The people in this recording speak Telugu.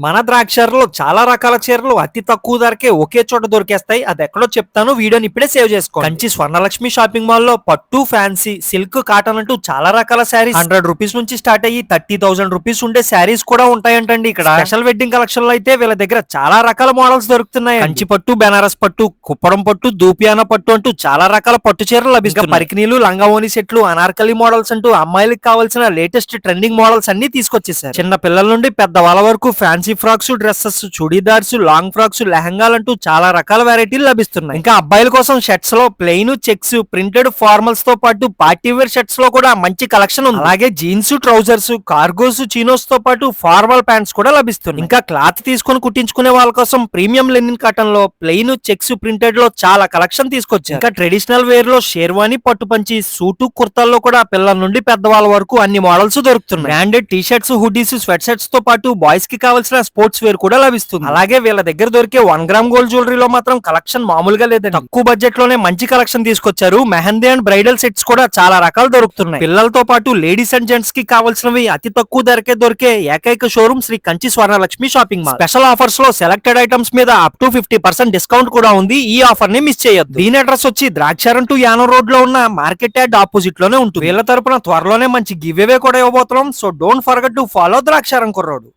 మన ద్రాక్షారంలో చాలా రకాల చీరలు అతి తక్కువ ధరకే ఒకే చోట దొరికేస్తాయి. అది ఎక్కడో చెప్తాను, వీడియోని ఇప్పుడే సేవ్ చేసుకోండి. కంచి స్వర్ణలక్ష్మి షాపింగ్ మాల్ లో పట్టు, ఫ్యాన్సీ, సిల్క్, కాటన్ అంటూ చాలా రకాల శారీస్ 100 రూపీస్ నుంచి స్టార్ట్ అయ్యి 30,000 రూపీస్ ఉండే శారీస్ కూడా ఉంటాయంటండి. ఇక్కడ స్పెషల్ వెడ్డింగ్ కలెక్షన్ లో అయితే వీళ్ళ దగ్గర చాలా రకాల మోడల్స్ దొరుకుతున్నాయి. కంచి పట్టు, బెనారస్ పట్టు, కుప్పడం పట్టు, దూపియానా పట్టు అంటూ చాలా రకాల పట్టు చీరలు లభిస్తాయి. పరికినీలు, లంగావోని సెట్లు, అనార్కలి మోడల్స్ అంటూ అమ్మాయిలకు కావాల్సిన లేటెస్ట్ ట్రెండింగ్ మోడల్స్ అన్ని తీసుకొచ్చేసారు. చిన్న పిల్లల నుండి పెద్దవాళ్ళ వరకు fancy frocks, dresses, churidars, long frocks, లెహంగాలంటూ చాలా రకాల వెరైటీలు లభిస్తున్నాయి. ఇంకా అబ్బాయిల కోసం షర్ట్స్ లో ప్లెయిన్, చెక్స్, ప్రింటెడ్ ఫార్మల్స్ తో పాటు పార్టీ వేర్ షర్ట్స్ లో కూడా మంచి కలెక్షన్ ఉంది. అలాగే జీన్స్, ట్రౌజర్స్, కార్గోస్, చీనోస్ తో పాటు ఫార్మల్ ప్యాంట్స్ కూడా లభిస్తున్నాయి. ఇంకా క్లాత్ తీసుకొని కుట్టించుకునే వాళ్ళ కోసం ప్రీమియం లెనిన్ కాటన్ లో ప్లెయిన్, చెక్స్, ప్రింటెడ్ లో చాలా కలెక్షన్ తీసుకొచ్చారు. ఇంకా ట్రెడిషనల్ వేర్ లో షేర్వాణి, పట్టు పంచి, సూటు, కుర్తాల్లో కూడా పిల్లల నుండి పెద్దవాళ్ళ వరకు అన్ని మోడల్స్ దొరుకుతున్నాయి. Branded T shirts, hoodies, sweat shirts తో పాటు బాయ్స్ కి కావాల్సిన స్పోర్ట్స్ వేర్ కూడా లభిస్తుంది. అలాగే వీళ్ళ దగ్గర దొరికే 1 గ్రామ్ గోల్డ్ జ్యువెలరీలో మాత్రం కలెక్షన్ మామూలుగా లేదండి. తక్కువ బడ్జెట్ లోనే మంచి కలెక్షన్ తీసుకొచ్చారు. మెహందీ అండ్ బ్రైడల్ సెట్స్ కూడా చాలా రకాలు దొరుకుతున్నాయి. పిల్లలతో పాటు లేడీస్ అండ్ జెంట్స్ కి కావాల్సినవి అతి తక్కువ ధరకే దొరికే ఏకైక showroom Sri Kanchi Swarnalakshmi shopping mall. Special offers లో సెలెక్టెడ్ ఐటమ్స్ మీద అప్ టు 50% డిస్కౌంట్ కూడా ఉంది. ఈ ఆఫర్ ని మిస్ చేయొద్దు. దీని అడ్రస్ వచ్చి ద్రాక్షారం టు యానం రోడ్ లో ఉన్న మార్కెట్ యార్డ్ ఆపోజిట్ లోనే ఉంటుంది. వీళ్ళ తరపున త్వరలోనే మంచి గివ్ అవే కూడా ఇవ్వబోతున్నాం. So don't forget to follow Draksharam కుర్రోడు.